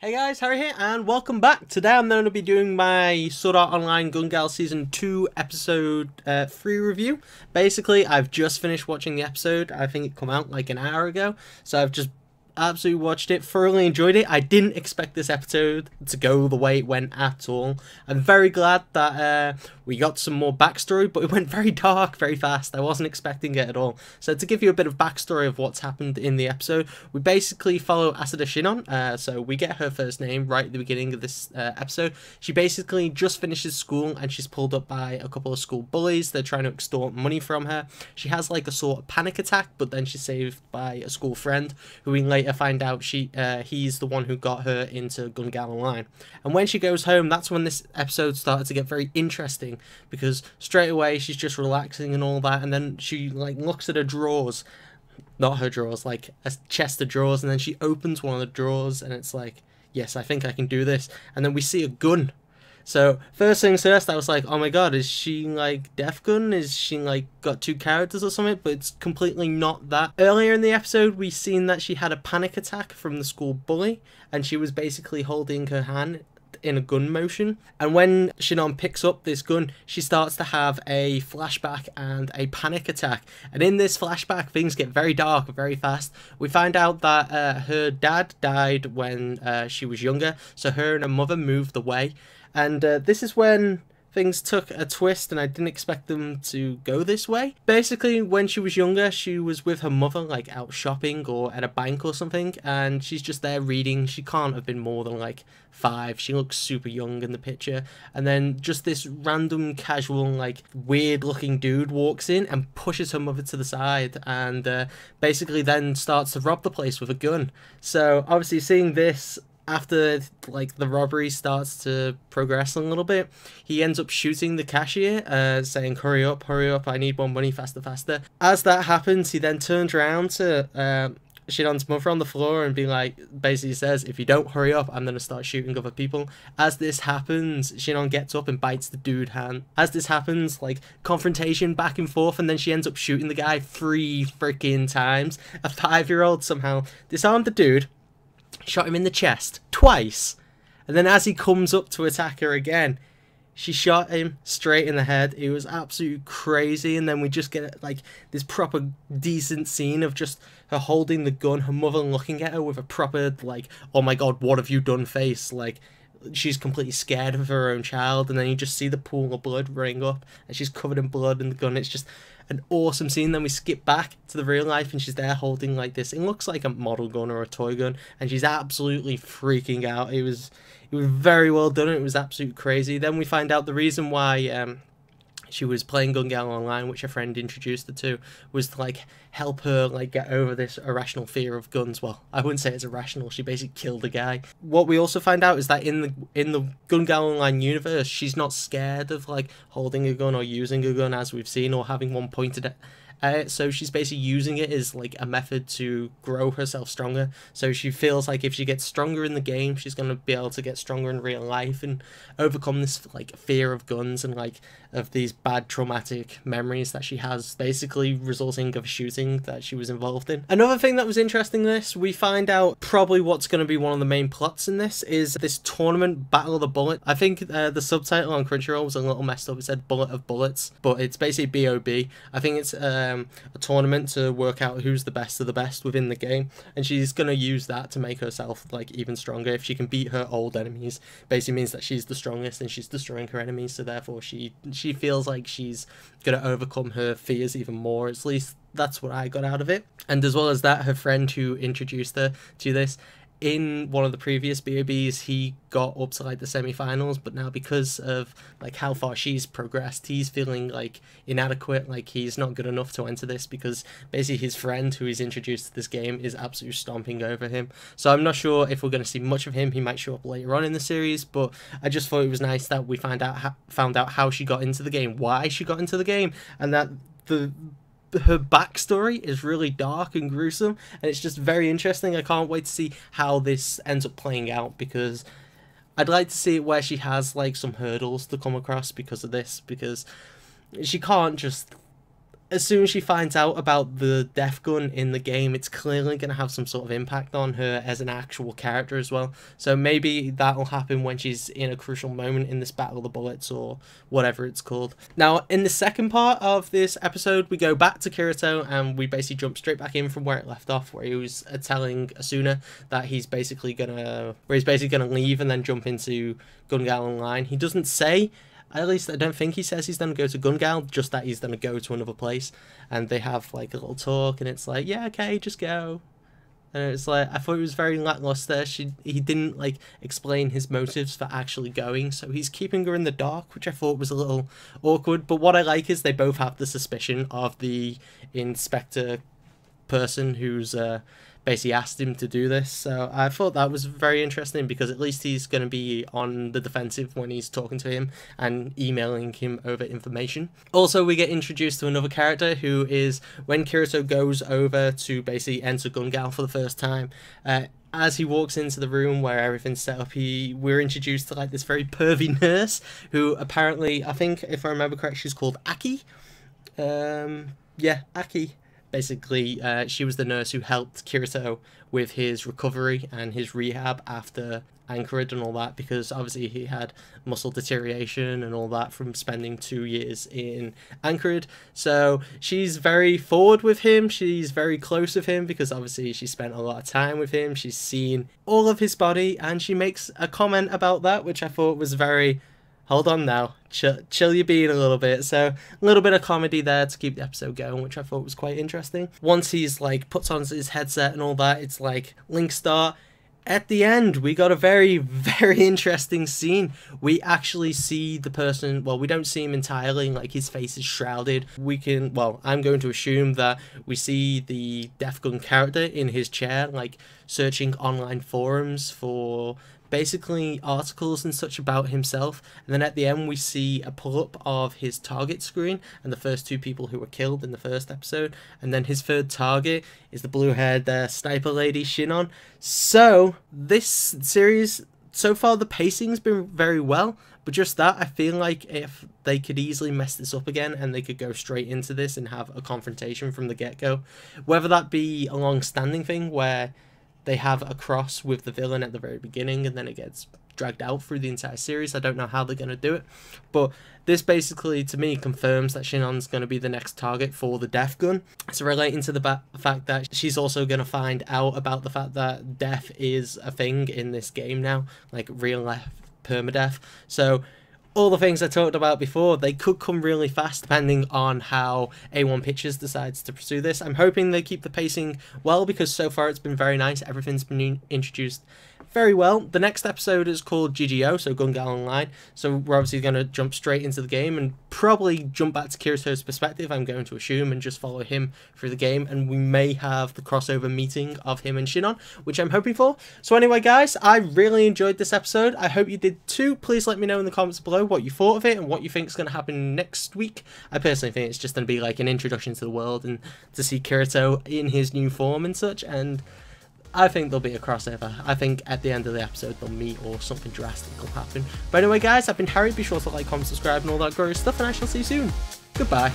Hey guys, Harry here, and welcome back. Today I'm going to be doing my Sword Art Online Gale Season 2 Episode 3 review. Basically, I've just finished watching the episode. I think it came out like an hour ago, so I've just absolutely watched it, thoroughly enjoyed it. I didn't expect this episode to go the way it went at all. I'm very glad that we got some more backstory, but it went very dark very fast. I wasn't expecting it at all. So to give you a bit of backstory of what's happened in the episode, we basically follow Sinon. So we get her first name right at the beginning of this episode. She basically just finishes school and she's pulled up by a couple of school bullies. They're trying to extort money from her. She has like a sort of panic attack, but then she's saved by a school friend who we later find out he's the one who got her into Gale Online. And when she goes home, that's when this episode started to get very interesting, because straight away she's just relaxing and all that, and then she like looks at her drawers, not her drawers, like a chest of drawers, and then she opens one of the drawers and it's like, yes, I think I can do this. And then we see a gun. So first things first, I was like, oh my god, is she like Death Gun? Is she like got two characters or something? But it's completely not that. Earlier in the episode, we seen that she had a panic attack from the school bully, and she was basically holding her hand in a gun motion. And when Sinon picks up this gun, she starts to have a flashback and a panic attack. And in this flashback, things get very dark very fast. We find out that her dad died when she was younger, so her and her mother moved away. And this is when things took a twist, and I didn't expect them to go this way. Basically, when she was younger, she was with her mother, like out shopping or at a bank or something, and she's just there reading. She can't have been more than like 5. She looks super young in the picture. And then just this random, casual, like weird looking dude walks in and pushes her mother to the side, and basically then starts to rob the place with a gun. So obviously seeing this, after like the robbery starts to progress a little bit, he ends up shooting the cashier, saying hurry up, I need more money, faster, faster. As that happens, he then turns around to Sinon's mother on the floor and basically says, if you don't hurry up, I'm going to start shooting other people. As this happens, Sinon gets up and bites the dude's hand. As this happens, like confrontation back and forth, and then she ends up shooting the guy 3 freaking times. A 5-year-old somehow disarmed the dude, shot him in the chest twice, and then as he comes up to attack her again, she shot him straight in the head. It was absolutely crazy. And then we just get like this proper decent scene of just her holding the gun, her mother looking at her with a proper like, oh my god, what have you done face, like she's completely scared of her own child. And then you just see the pool of blood running up, and she's covered in blood in the gun. It's just an awesome scene. Then we skip back to the real life, and she's there holding like this, it looks like a model gun or a toy gun, and she's absolutely freaking out. It was very well done. It was absolutely crazy. Then we find out the reason why she was playing Gale Online, which a friend introduced her to, was to like help her like get over this irrational fear of guns. Well, I wouldn't say it's irrational. She basically killed a guy. What we also find out is that in the Gale Online universe, she's not scared of like holding a gun or using a gun, as we've seen, or having one pointed at it. So she's basically using it as like a method to grow herself stronger. So she feels like if she gets stronger in the game, she's going to be able to get stronger in real life and overcome this like fear of guns and like of these bad traumatic memories that she has, basically resulting of shooting that she was involved in. Another thing that was interesting in this, we find out probably what's going to be one of the main plots in this, is this tournament, Battle of the Bullet. I think the subtitle on Crunchyroll was a little messed up. It said Bullet of Bullets, but it's basically BOB. I think it's a tournament to work out who's the best of the best within the game, and she's going to use that to make herself like even stronger. If she can beat her old enemies, basically means that she's the strongest and she's destroying her enemies, so therefore she feels like she's going to overcome her fears even more. At least that's what I got out of it. And as well as that, her friend who introduced her to this, in one of the previous BOBs, he got up to like the semi-finals, but now because of like how far she's progressed, he's feeling like inadequate, like he's not good enough to enter this, because basically his friend who he's introduced to this game is absolutely stomping over him. So I'm not sure if we're going to see much of him. He might show up later on in the series, but I just thought it was nice that we found out how she got into the game, why she got into the game, and that her backstory is really dark and gruesome, and it's just very interesting. I can't wait to see how this ends up playing out, because I'd like to see it where she has like some hurdles to come across because of this, because she can't just as soon as she finds out about the death gun in the game, it's clearly going to have some sort of impact on her as an actual character as well. So maybe that'll happen when she's in a crucial moment in this Battle of the Bullets or whatever it's called. Now, in the second part of this episode, we go back to Kirito and we basically jump straight back in from where it left off, where he was telling Asuna that he's basically gonna leave and then jump into Gun Gale Online. He doesn't say, at least I don't think he says he's going to go to Gun Gale, just that he's going to go to another place. And they have like a little talk and it's like, yeah, okay, just go. And it's like, I thought it was very lackluster. He didn't like explain his motives for actually going, so he's keeping her in the dark, which I thought was a little awkward. But what I like is they both have the suspicion of the inspector person who's basically asked him to do this. So I thought that was very interesting, because at least he's going to be on the defensive when he's talking to him and emailing him over information. Also, we get introduced to another character who is, when Kirito goes over to basically enter Gun Gale for the first time, as he walks into the room where everything's set up, we're introduced to like this very pervy nurse who apparently, I think if I remember correct, she's called Aki. Yeah, Aki. Basically, she was the nurse who helped Kirito with his recovery and his rehab after Anchored and all that, because obviously he had muscle deterioration and all that from spending 2 years in Anchored. So she's very forward with him, she's very close with him, because obviously she spent a lot of time with him, she's seen all of his body, and she makes a comment about that, which I thought was very... Hold on now, chill your bean a little bit. So a little bit of comedy there to keep the episode going, which I thought was quite interesting. Once he's like puts on his headset and all that, it's like link start. At the end, we got a very, very interesting scene. We actually see the person, well, we don't see him entirely, like his face is shrouded. I'm going to assume that we see the Death Gun character in his chair, like searching online forums for basically articles and such about himself, and then at the end we see a pull-up of his target screen and the first 2 people who were killed in the first episode, and then his third target is the blue-haired sniper lady Sinon. So this series, so far the pacing's been very well, but just that, I feel like if they could easily mess this up again and they could go straight into this and have a confrontation from the get-go, whether that be a long-standing thing where they have a cross with the villain at the very beginning and then it gets dragged out through the entire series. I don't know how they're going to do it, but this basically to me confirms that Sinon's going to be the next target for the death gun. So relating to the fact that she's also going to find out about the fact that death is a thing in this game now, like real life permadeath. So all the things I talked about before, they could come really fast depending on how A1 Pictures decides to pursue this. I'm hoping they keep the pacing well, because so far it's been very nice. Everything's been introduced very well. The next episode is called GGO, so Gun Gale Online. So we're obviously going to jump straight into the game and probably jump back to Kirito's perspective, I'm going to assume, and just follow him through the game. And we may have the crossover meeting of him and Sinon, which I'm hoping for. So anyway, guys, I really enjoyed this episode. I hope you did too. Please let me know in the comments below what you thought of it and what you think is going to happen next week. I personally think it's just going to be like an introduction to the world and to see Kirito in his new form and such, and I think there'll be a crossover. I think at the end of the episode they'll meet or something drastic will happen. But anyway, guys, I've been Harry. Be sure to like, comment, subscribe and all that glorious stuff, and I shall see you soon. Goodbye.